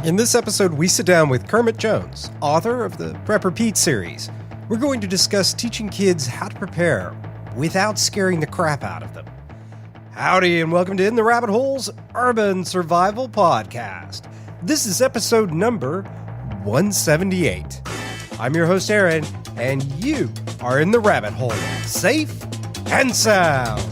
In this episode, we sit down with Kermit Jones, author of the Prepper Pete series. We're going to discuss teaching kids how to prepare without scaring the crap out of them. Howdy, and welcome to In the Rabbit Hole's Urban Survival Podcast. This is episode number 178. I'm your host, Aaron, and you are in the rabbit hole, safe and sound.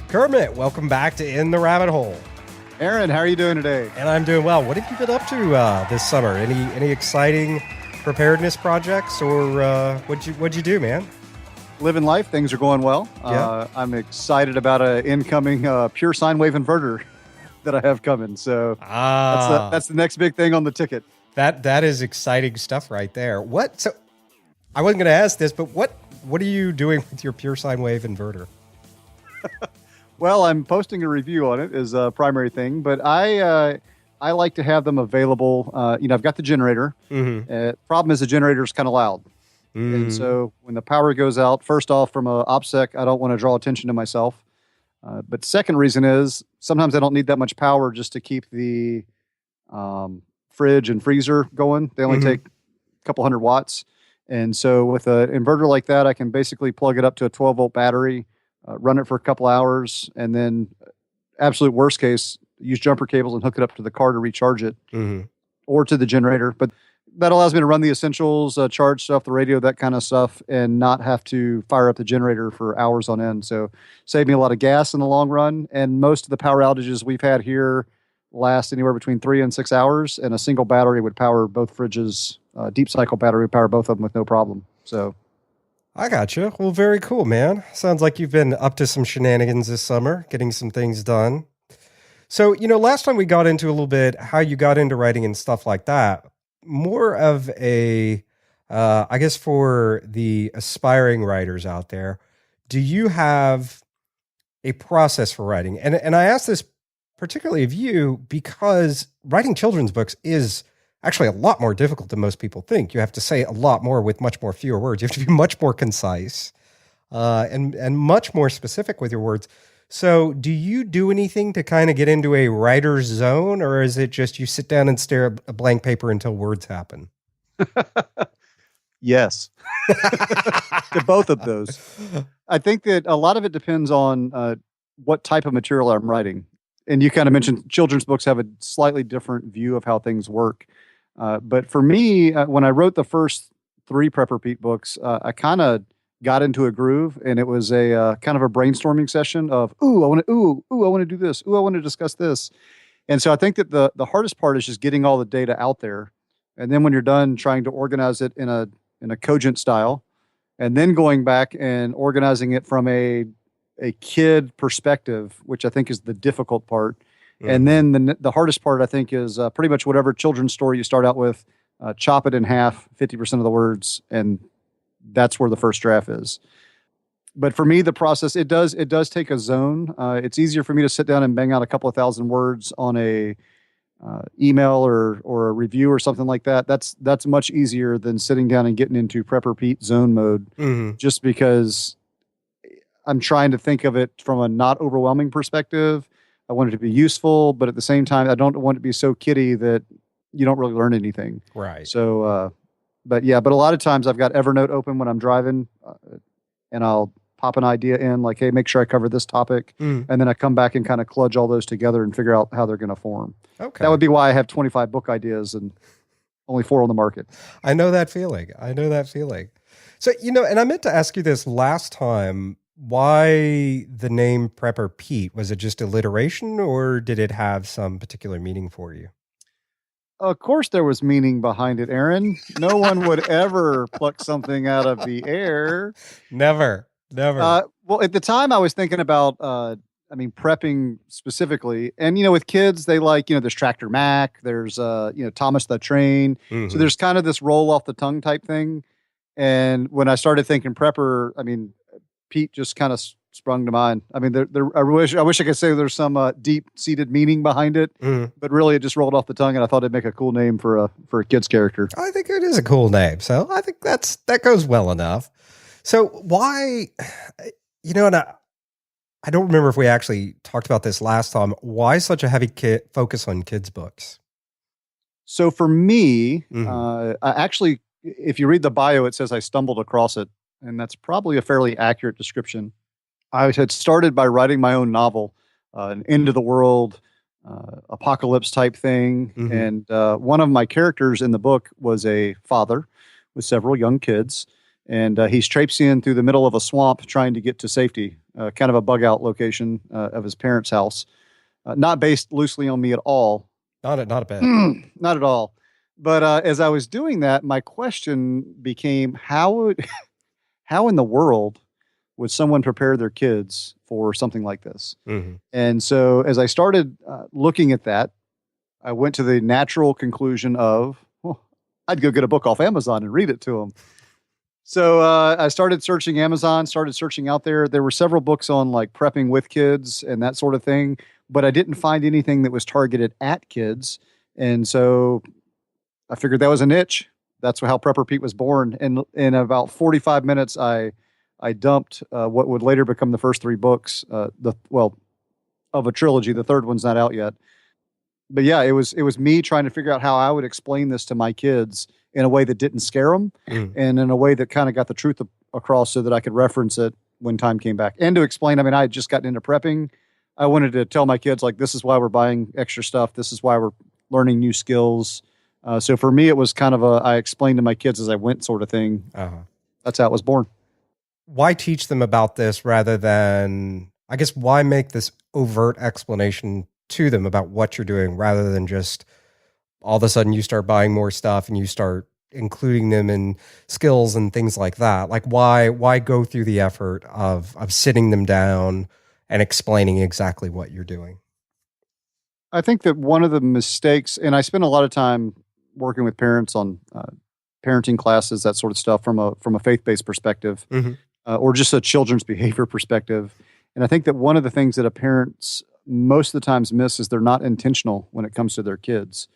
Kermit, welcome back to In the Rabbit Hole. Aaron, how are you doing today? And I'm doing well. What have you been up to this summer? Any exciting preparedness projects, or what'd you do, man? Living life. Things are going well. Yeah. I'm excited about an incoming pure sine wave inverter that I have coming. So that's the next big thing on the ticket. That is exciting stuff right there. So I wasn't going to ask this, but what are you doing with your pure sine wave inverter? Well, I'm posting a review on it is a primary thing, but I like to have them available. I've got the generator. Mm-hmm. Problem is the generator is kind of loud. Mm. And so when the power goes out, first off, from a OPSEC, I don't want to draw attention to myself. But second reason is sometimes I don't need that much power just to keep the fridge and freezer going. They only take a couple hundred watts. And so with an inverter like that, I can basically plug it up to a 12-volt battery, run it for a couple hours, and then absolute worst case, use jumper cables and hook it up to the car to recharge it or to the generator. But that allows me to run the essentials, charge stuff, the radio, that kind of stuff, and not have to fire up the generator for hours on end. So save me a lot of gas in the long run. And most of the power outages we've had here last anywhere between 3 and 6 hours, and a single battery would power both fridges. Deep cycle battery would power both of them with no problem. So I got you. Well, very cool, man. Sounds like you've been up to some shenanigans this summer, getting some things done. So, last time we got into a little bit how you got into writing and stuff like that. More of a, I guess for the aspiring writers out there, do you have a process for writing? And I ask this particularly of you because writing children's books is actually a lot more difficult than most people think. You have to say a lot more with much more fewer words. You have to be much more concise and much more specific with your words. So do you do anything to kind of get into a writer's zone, or is it just you sit down and stare at a blank paper until words happen? Yes. To both of those. I think that a lot of it depends on what type of material I'm writing. And you kind of mentioned children's books have a slightly different view of how things work. But for me, when I wrote the first 3 Prepper Pete books, I kind of got into a groove, and it was a kind of a brainstorming session of, I want to do this. I want to discuss this. And so I think that the hardest part is just getting all the data out there. And then when you're done, trying to organize it in a cogent style, and then going back and organizing it from a kid perspective, which I think is the difficult part. And then the hardest part, I think, is pretty much whatever children's story you start out with, chop it in half, 50% of the words, and that's where the first draft is. But for me, the process, it does take a zone. It's easier for me to sit down and bang out a couple of thousand words on a email or a review or something like that. That's much easier than sitting down and getting into Prepper Pete zone mode, just because I'm trying to think of it from a not overwhelming perspective. I want it to be useful, but at the same time, I don't want it to be so kiddie that you don't really learn anything. Right. So, but a lot of times I've got Evernote open when I'm driving, and I'll pop an idea in like, hey, make sure I cover this topic. And then I come back and kind of kludge all those together and figure out how they're going to form. Okay. That would be why I have 25 book ideas and only 4 on the market. I know that feeling. So, and I meant to ask you this last time, why the name Prepper Pete? Was it just alliteration, or did it have some particular meaning for you? Of course there was meaning behind it, Aaron. No one would ever pluck something out of the air. Never. Well, at the time I was thinking about, prepping specifically. And, with kids, they like, there's Tractor Mac, there's, Thomas the Train. So there's kind of this roll off the tongue type thing. And when I started thinking prepper, Pete just kind of sprung to mind. I mean, I wish I could say there's some deep-seated meaning behind it, Mhm. but really it just rolled off the tongue, and I thought it'd make a cool name for a kid's character. I think it is a cool name. So I think that goes well enough. So why, and I don't remember if we actually talked about this last time. Why such a heavy focus on kids' books? So for me, Mhm. I actually, if you read the bio, it says I stumbled across it, and that's probably a fairly accurate description. I had started by writing my own novel, an end of the world, apocalypse type thing. Mhm. And one of my characters in the book was a father with several young kids. And he's traipsing through the middle of a swamp trying to get to safety, kind of a bug out location of his parents' house. Not based loosely on me at all. Not a bit. Not at all. But as I was doing that, my question became how in the world would someone prepare their kids for something like this? Mhm. And so as I started looking at that, I went to the natural conclusion of, well, I'd go get a book off Amazon and read it to them. So I started searching Amazon, started searching out there. There were several books on like prepping with kids and that sort of thing, but I didn't find anything that was targeted at kids. And so I figured that was a niche. That's how Prepper Pete was born. And in about 45 minutes, I dumped what would later become the first three books. Of a trilogy. The third one's not out yet. But yeah, it was me trying to figure out how I would explain this to my kids in a way that didn't scare them, Mhm. and in a way that kind of got the truth across, so that I could reference it when time came back, and to explain. I mean, I had just gotten into prepping. I wanted to tell my kids like, this is why we're buying extra stuff. This is why we're learning new skills. So for me, it was kind of I explained to my kids as I went sort of thing. Uh-huh. That's how it was born. Why teach them about this rather than, I guess, why make this overt explanation to them about what you're doing rather than just all of a sudden you start buying more stuff and you start including them in skills and things like that? Like why go through the effort of sitting them down and explaining exactly what you're doing? I think that one of the mistakes, and I spend a lot of time working with parents on parenting classes, that sort of stuff, from a faith based perspective, Mhm. or just a children's behavior perspective. And I think that one of the things that a parents most of the times miss is they're not intentional when it comes to their kids.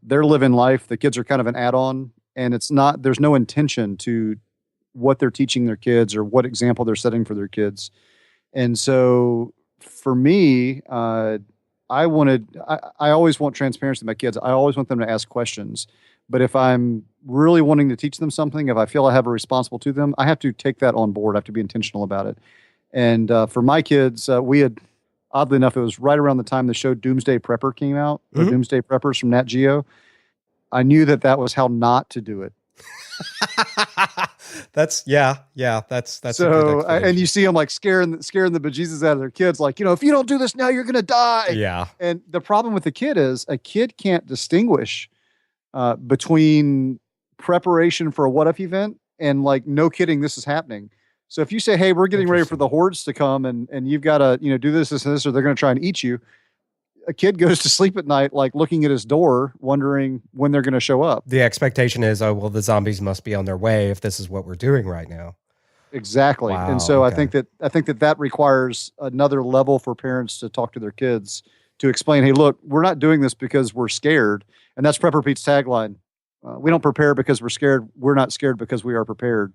They're living life. The kids are kind of an add on, and it's not. There's no intention to what they're teaching their kids or what example they're setting for their kids. And so for me, I always want transparency with my kids. I always want them to ask questions. But if I'm really wanting to teach them something, if I feel I have a responsible to them, I have to take that on board. I have to be intentional about it. And for my kids, we had, oddly enough, it was right around the time the show Doomsday Prepper came out, or Mhm. Doomsday Preppers from Nat Geo. I knew that was how not to do it. That's yeah. That's a good So, and you explanation. see them like scaring the bejesus out of their kids, like, if you don't do this now, you're going to die. Yeah. And the problem with the kid is a kid can't distinguish between preparation for a what if event and like, no kidding, this is happening. So if you say, hey, we're getting ready for Interesting. the hordes to come, and you've got to, do this, and this, or they're going to try and eat you. A kid goes to sleep at night, like looking at his door, wondering when they're going to show up. The expectation is, oh, well, the zombies must be on their way if this is what we're doing right now. Exactly. And Wow. so I Okay. think that requires another level for parents to talk to their kids to explain, hey, look, we're not doing this because we're scared. And that's Prepper Pete's tagline. We don't prepare because we're scared. We're not scared because we are prepared.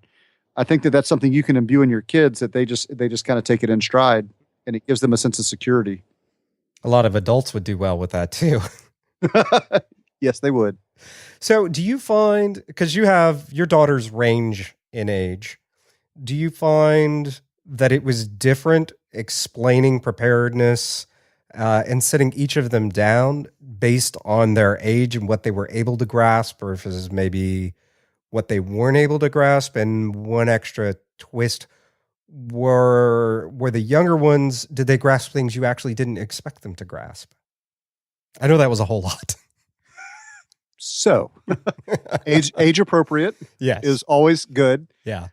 I think that that's something you can imbue in your kids, that they just kind of take it in stride, and it gives them a sense of security. A lot of adults would do well with that too. Yes, they would. So, do you find, because you have your daughter's range in age, do you find that it was different explaining preparedness and sitting each of them down based on their age and what they were able to grasp, or if it was maybe what they weren't able to grasp? And one extra twist, were the younger ones, did they grasp things you actually didn't expect them to grasp? I know that was a whole lot. So, age appropriate Yes. is always good. Yeah.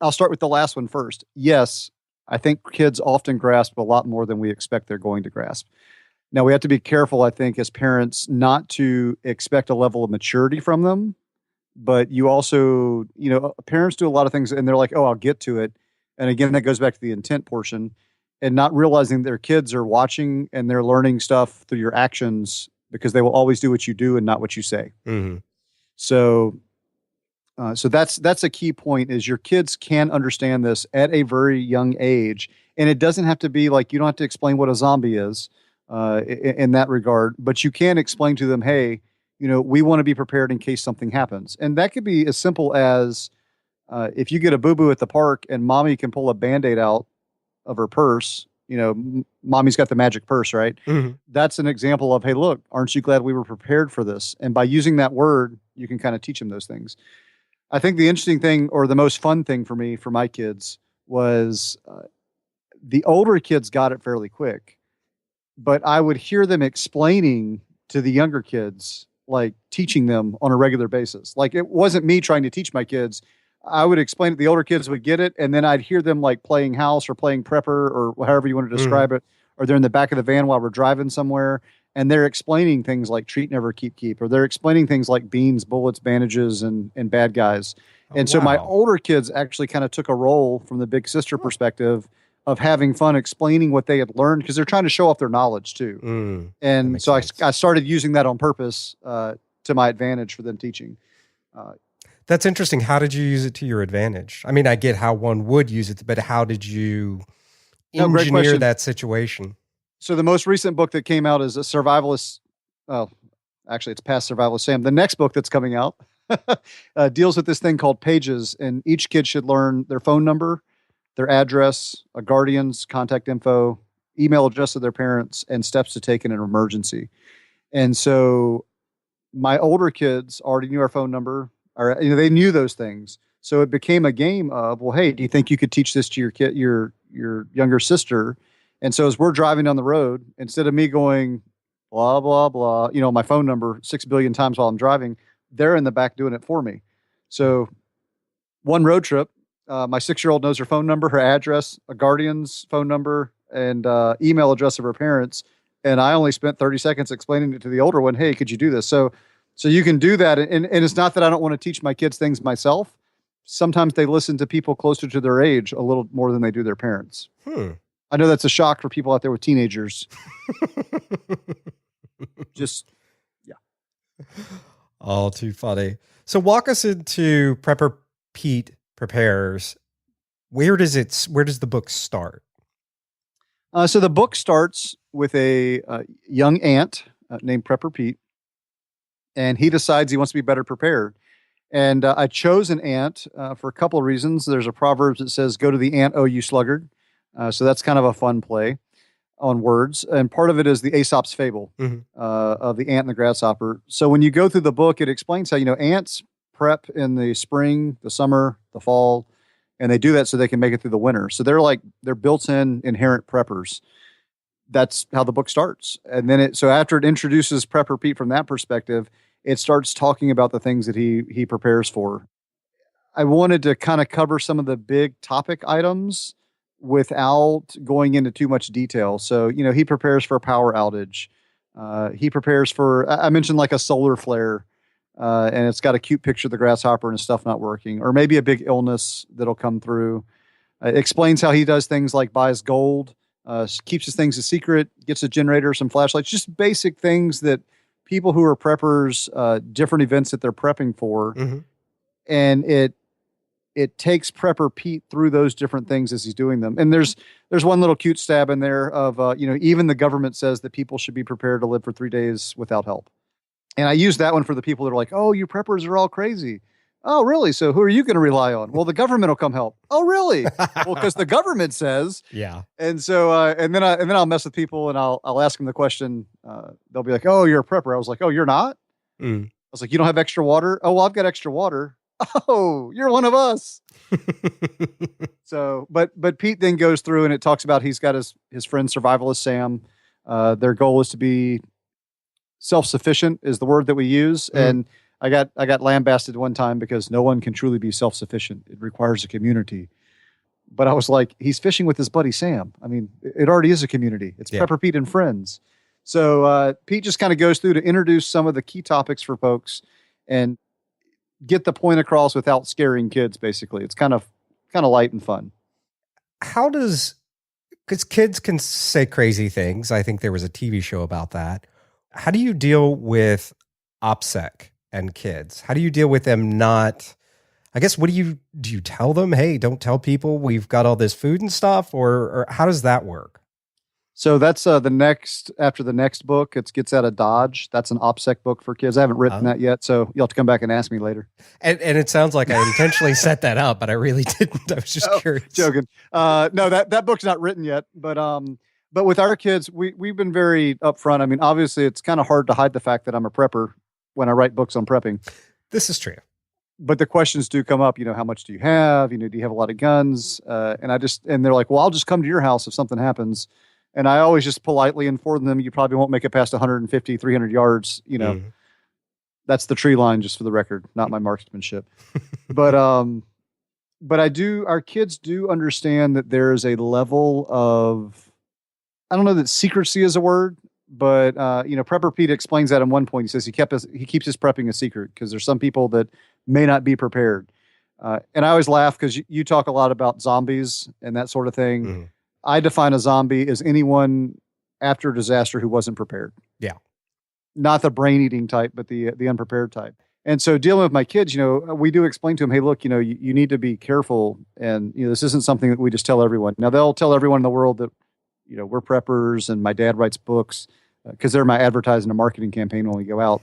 I'll start with the last one first. Yes, I think kids often grasp a lot more than we expect they're going to grasp. Now, we have to be careful, I think, as parents, not to expect a level of maturity from them. But you also, parents do a lot of things and they're like, oh, I'll get to it. And again, that goes back to the intent portion and not realizing their kids are watching and they're learning stuff through your actions because they will always do what you do and not what you say. Hmm. So, so that's a key point is your kids can understand this at a very young age, and it doesn't have to be like you don't have to explain what a zombie is in that regard, but you can explain to them, hey, we want to be prepared in case something happens, and that could be as simple as if you get a boo boo at the park and mommy can pull a band-aid out of her purse. Mommy's got the magic purse, right? Hmm. That's an example of, hey, look, aren't you glad we were prepared for this? And by using that word, you can kind of teach them those things. I think the interesting thing or the most fun thing for me, for my kids, was the older kids got it fairly quick, but I would hear them explaining to the younger kids, like teaching them on a regular basis. Like it wasn't me trying to teach my kids. I would explain it. The older kids would get it, and then I'd hear them like playing house or playing prepper or however you want to Hmm. describe it, or they're in the back of the van while we're driving somewhere, and they're explaining things like treat, never, keep, keep, or they're explaining things like beans, bullets, bandages, and bad guys. Oh, And so my wow. older kids actually kind of took a role from the big sister Huh. perspective of having fun explaining what they had learned because they're trying to show off their knowledge too. That And makes so sense. I started using that on purpose to my advantage for them teaching. Uh, That's interesting. How did you use it to your advantage? I mean, I get how one would use it, but how did you no, great engineer question. that situation? So the most recent book that came out is a survivalist. Oh, actually, it's past survivalist Sam. The next book that's coming out deals with this thing called pages, and each kid should learn their phone number, their address, a guardian's contact info, email address of their parents, and steps to take in an emergency. And so my older kids already knew our phone number, or they knew those things. So it became a game of, well, hey, do you think you could teach this to your kid, your younger sister? And so as we're driving down the road, instead of me going blah blah blah, my phone number 6 billion times while I'm driving, they're in the back doing it for me. So one road trip, my 6-year-old knows her phone number, her address, a guardian's phone number, and email address of her parents. And I only spent 30 seconds explaining it to the older one. Hey, could you do this? So you can do that. And it's not that I don't want to teach my kids things myself. Sometimes they listen to people closer to their age a little more than they do their parents. Hmm. I know that's a shock for people out there with teenagers. Just, yeah. All too funny. So walk us into Prepper Pete Prepares. Where does the book start? So the book starts with a young ant named Prepper Pete, and he decides he wants to be better prepared. And I chose an ant for a couple of reasons. There's a proverb that says, "Go to the ant, oh you sluggard." So that's kind of a fun play on words. And part of it is the Aesop's fable Mhm. of the ant and the grasshopper. So when you go through the book, it explains how ants prep in the spring, the summer, the fall, and they do that so they can make it through the winter. So they're built-in inherent preppers. That's how the book starts. And then so after it introduces Prepper Pete from that perspective, it starts talking about the things that he prepares for. I wanted to kind of cover some of the big topic items without going into too much detail. So, he prepares for a power outage. He prepares for, I mentioned like a solar flare, and it's got a cute picture of the grasshopper and his stuff not working, or maybe a big illness that'll come through. It explains how he does things like buys gold, keeps his things a secret, gets a generator, some flashlights, just basic things that people who are preppers, different events that they're prepping for. Mhm. And it takes Prepper Pete through those different things as he's doing them. And there's one little cute stab in there of even the government says that people should be prepared to live for 3 days without help. And I use that one for the people that are like, oh, you preppers are all crazy. Oh, really? So who are you going to rely on? Well, the government will come help. Oh, really? Well, because the government says. Yeah. And so and then I'll mess with people and I'll ask them the question. They'll be like, oh, you're a prepper. I was like, oh, you're not. Mm. I was like, you don't have extra water? Oh, well, I've got extra water. Oh, you're one of us. So, but Pete then goes through and it talks about he's got his friend survivalist Sam. Their goal is to be self-sufficient is the word that we use. Mm. And I got lambasted one time because no one can truly be self-sufficient. It requires a community. But I was like, he's fishing with his buddy Sam. I mean, it already is a community. It's Yeah. Prepper Pete and friends. So Pete just kind of goes through to introduce some of the key topics for folks and get the point across without scaring kids. Basically, it's kind of light and fun. how does, because kids can say crazy things. I think there was a TV show about that. How do you deal with OPSEC and kids? How do you deal with them not, I guess, what do you tell them, hey, don't tell people we've got all this food and stuff, or how does that work? So that's the next after the next book. It gets out of Dodge. That's an OPSEC book for kids. I haven't written Oh. that yet, so you'll have to come back and ask me later. And it sounds like I intentionally set that up, but I really didn't. I was just curious. Joking. No, that book's not written yet, but with our kids, we've been very upfront. I mean, obviously, it's kind of hard to hide the fact that I'm a prepper when I write books on prepping. This is true. But the questions do come up. How much do you have? Do you have a lot of guns? And they're like, well, I'll just come to your house if something happens. And I always just politely inform them, you probably won't make it past 150, 300 yards. That's the tree line, just for the record, not my marksmanship. but our kids do understand that there is a level of, I don't know that secrecy is a word, but Prepper Pete explains that in one point. He says he keeps his prepping a secret because there's some people that may not be prepared. And I always laugh because you talk a lot about zombies and that sort of thing. Mm-hmm. I define a zombie as anyone after a disaster who wasn't prepared. Yeah. Not the brain eating type, but the unprepared type. And so dealing with my kids, we do explain to them, hey, look, you need to be careful. And, this isn't something that we just tell everyone. Now they'll tell everyone in the world that, we're preppers and my dad writes books because they're my advertising and marketing campaign when we go out.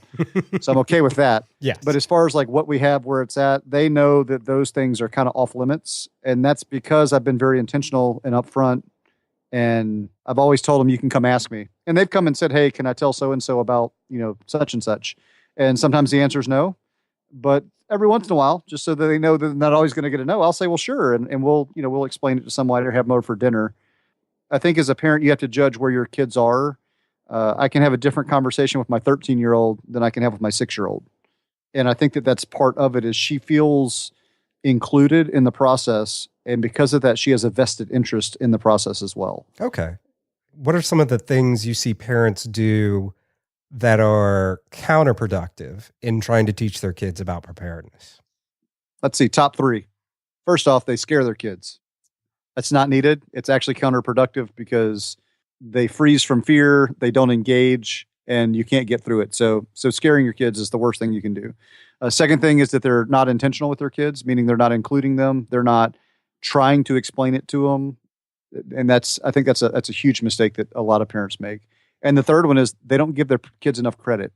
So I'm okay with that. Yes. But as far as like what we have, where it's at, they know that those things are kind of off limits. And that's because I've been very intentional and upfront. And I've always told them, you can come ask me. And they've come and said, hey, can I tell so-and-so about, such and such? And sometimes the answer is no. But every once in a while, just so that they know that they're not always going to get a no, I'll say, well, sure. And we'll explain it to someone or have them over for dinner. I think as a parent, you have to judge where your kids are. I can have a different conversation with my 13-year-old than I can have with my 6-year-old. And I think that that's part of it is she feels included in the process. And because of that, she has a vested interest in the process as well. Okay. What are some of the things you see parents do that are counterproductive in trying to teach their kids about preparedness? Let's see, top 3. First off, they scare their kids. That's not needed. It's actually counterproductive because they freeze from fear, they don't engage, and you can't get through it. So scaring your kids is the worst thing you can do. Second thing is that they're not intentional with their kids, meaning they're not including them. They're not trying to explain it to them. And I think that's a huge mistake that a lot of parents make. And the third one is they don't give their kids enough credit.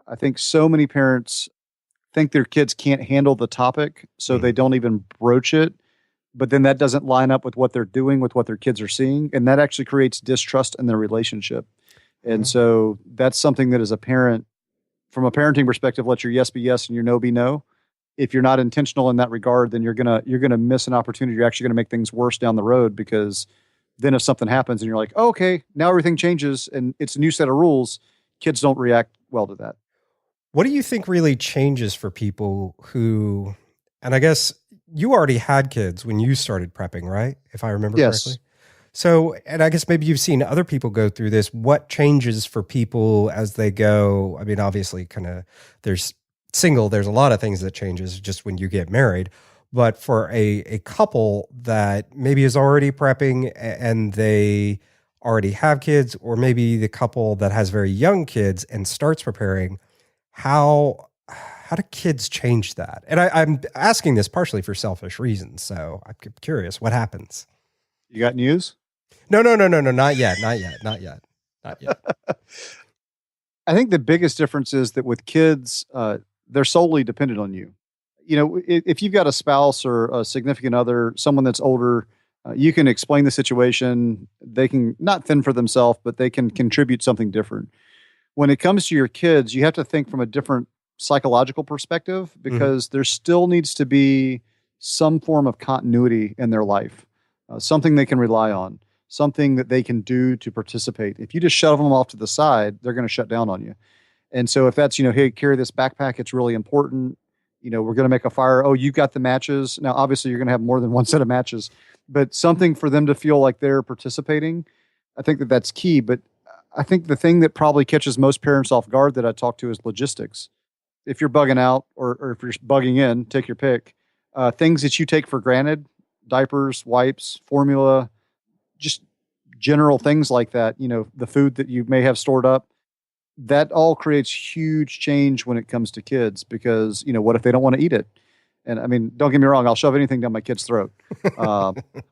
I think so many parents think their kids can't handle the topic, so they don't even broach it. But then that doesn't line up with what they're doing, with what their kids are seeing. And that actually creates distrust in their relationship. And so that's something that as a parent, from a parenting perspective, let your yes be yes and your no be no. If you're not intentional in that regard, then you're gonna miss an opportunity. You're actually gonna make things worse down the road because then if something happens and you're like, oh, okay, now everything changes and it's a new set of rules, kids don't react well to that. What do you think really changes for people who, and I guess you already had kids when you started prepping, right? If I remember correctly. So, and I guess maybe you've seen other people go through this. What changes for people as they go? I mean, obviously there's a lot of things that changes just when you get married, but for a couple that maybe is already prepping and they already have kids, or maybe the couple that has very young kids and starts preparing, how do kids change that? And I'm asking this partially for selfish reasons. So I'm curious, what happens? You got news? No, not yet. I think the biggest difference is that with kids, they're solely dependent on you. If you've got a spouse or a significant other, someone that's older, you can explain the situation. They can not fend for themselves, but they can contribute something different. When it comes to your kids, you have to think from a different psychological perspective because there still needs to be some form of continuity in their life, something they can rely on, something that they can do to participate. If you just shove them off to the side, they're going to shut down on you. And so if that's, hey, carry this backpack, it's really important. We're going to make a fire. Oh, you got the matches. Now, obviously, you're going to have more than one set of matches, but something for them to feel like they're participating. I think that that's key. But I think the thing that probably catches most parents off guard that I talk to is logistics. If you're bugging out or if you're bugging in, take your pick. Things that you take for granted, diapers, wipes, formula, just general things like that, the food that you may have stored up, that all creates huge change when it comes to kids because, what if they don't want to eat it? And I mean, don't get me wrong, I'll shove anything down my kid's throat.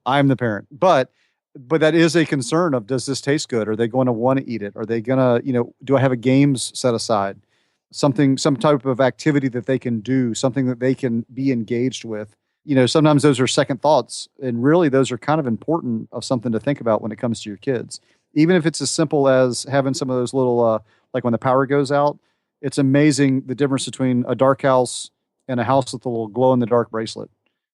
I'm the parent, but that is a concern of, does this taste good? Are they going to want to eat it? Are they going to, do I have a games set aside? Some type of activity that they can do, something that they can be engaged with. Sometimes those are second thoughts, and really those are kind of important of something to think about when it comes to your kids. Even if it's as simple as having some of those little, like when the power goes out, it's amazing the difference between a dark house and a house with a little glow in the dark bracelet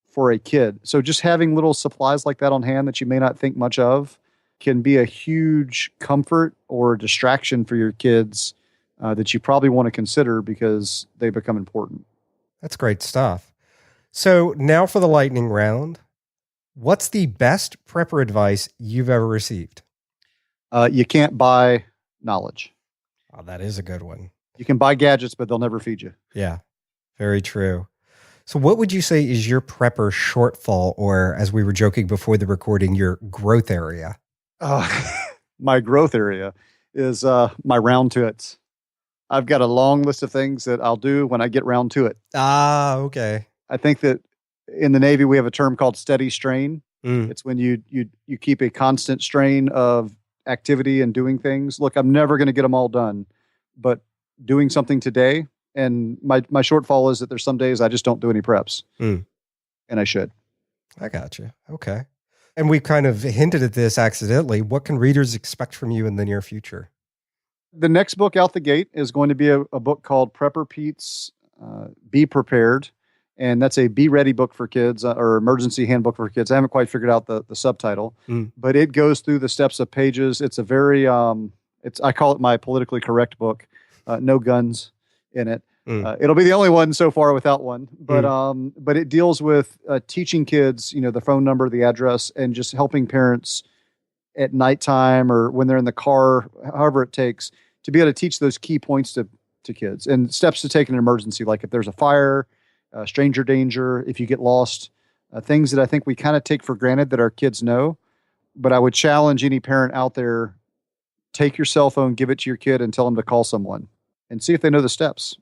for a kid. So just having little supplies like that on hand that you may not think much of can be a huge comfort or distraction for your kids that you probably want to consider because they become important. That's great stuff. So now for the lightning round. What's the best prepper advice you've ever received? You can't buy knowledge. Oh, that is a good one. You can buy gadgets, but they'll never feed you. Yeah, very true. So what would you say is your prepper shortfall, or as we were joking before the recording, your growth area? My growth area is my round to it. I've got a long list of things that I'll do when I get round to it. Ah, okay. I think that in the Navy, we have a term called steady strain. It's when you keep a constant strain of activity and doing things. Look, I'm never going to get them all done, but doing something today. And my shortfall is that there's some days I just don't do any preps, and I should. I got you. Okay. And we kind of hinted at this accidentally. What can readers expect from you in the near future? The next book out the gate is going to be a book called Prepper Pete's Be Prepared. And that's a be ready book for kids or emergency handbook for kids. I haven't quite figured out the subtitle, but it goes through the steps of pages. It's a very, I call it my politically correct book. No guns in it. It'll be the only one so far without one, but it deals with teaching kids, the phone number, the address, and just helping parents at nighttime or when they're in the car, however it takes, to be able to teach those key points to kids and steps to take in an emergency, like if there's a fire, stranger danger, if you get lost, things that I think we kind of take for granted that our kids know. But I would challenge any parent out there, take your cell phone, give it to your kid and tell them to call someone and see if they know the steps,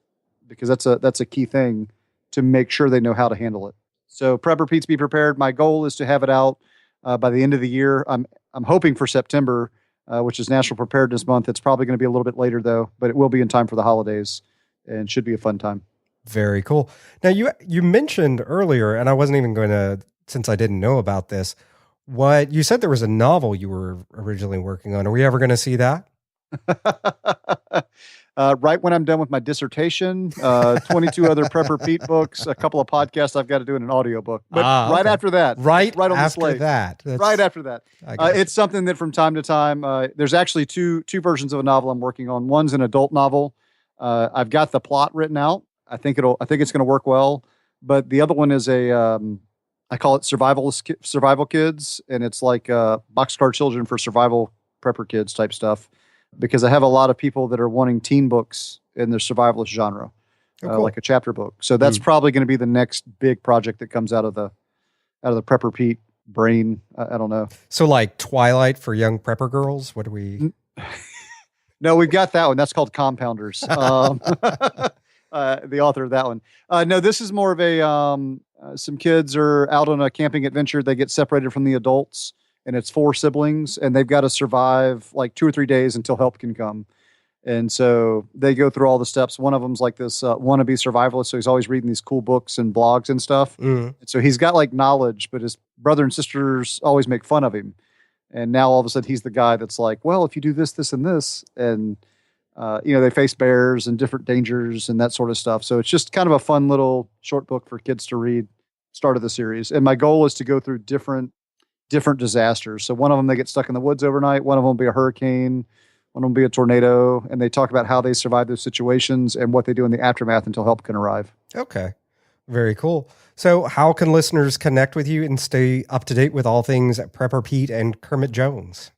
because that's a key thing to make sure they know how to handle it. So Prepper Pete's Be Prepared. My goal is to have it out by the end of the year. I'm hoping for September, which is National Preparedness Month. It's probably going to be a little bit later though, but it will be in time for the holidays and should be a fun time. Very cool. Now you mentioned earlier, and I wasn't even going to, since I didn't know about this, what you said there was a novel you were originally working on. Are we ever going to see that? Right when I'm done with my dissertation, 22 other Prepper Pete books, a couple of podcasts I've got to do in an audiobook. But right after that. Right on after the slate. that. Right after that. It's something that from time to time, there's actually two versions of a novel I'm working on. One's an adult novel. I've got the plot written out. I think it's going to work well. But the other one is I call it survival kids, and it's like boxcar children for survival prepper kids type stuff, because I have a lot of people that are wanting teen books in the survivalist genre, cool. Like a chapter book. So that's probably going to be the next big project that comes out of the Prepper Pete brain. I don't know. So like Twilight for young prepper girls. What do we? No, we've got that one. That's called Compounders. The author of that one. No, this is more of a, some kids are out on a camping adventure. They get separated from the adults, and it's 4 siblings, and they've got to survive like 2 or 3 days until help can come. And so they go through all the steps. One of them's like this wannabe survivalist. So he's always reading these cool books and blogs and stuff. And so he's got like knowledge, but his brother and sisters always make fun of him. And now all of a sudden he's the guy that's like, well, if you do this, this, and this, and they face bears and different dangers and that sort of stuff. So it's just kind of a fun little short book for kids to read, start of the series. And my goal is to go through different disasters. So one of them, they get stuck in the woods overnight. One of them will be a hurricane. One of them will be a tornado. And they talk about how they survive those situations and what they do in the aftermath until help can arrive. Okay. Very cool. So how can listeners connect with you and stay up to date with all things Prepper Pete and Kermit Jones?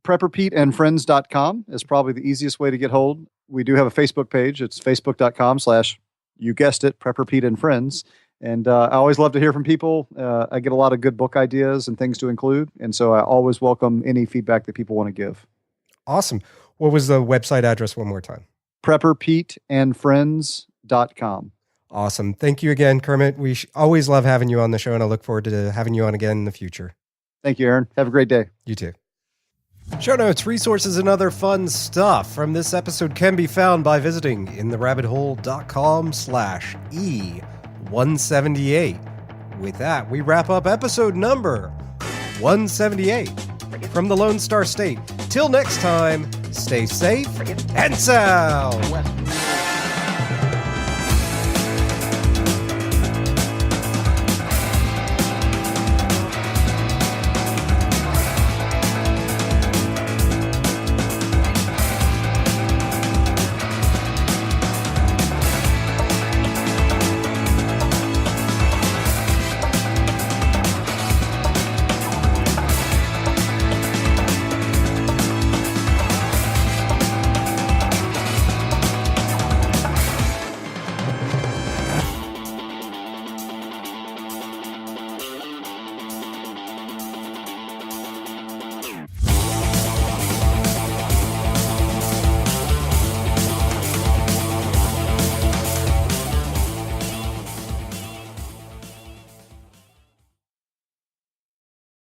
PrepperPeteandFriends.com is probably the easiest way to get hold. We do have a Facebook page. It's facebook.com/, you guessed it, Prepper Pete and Friends. And I always love to hear from people. I get a lot of good book ideas and things to include. And so I always welcome any feedback that people want to give. Awesome. What was the website address one more time? PrepperPeteandFriends.com. Awesome. Thank you again, Kermit. We always love having you on the show, and I look forward to having you on again in the future. Thank you, Aaron. Have a great day. You too. Show notes, resources, and other fun stuff from this episode can be found by visiting intherabbithole.com/E178. With that, we wrap up episode number 178 from the Lone Star State. Till next time, stay safe and sound.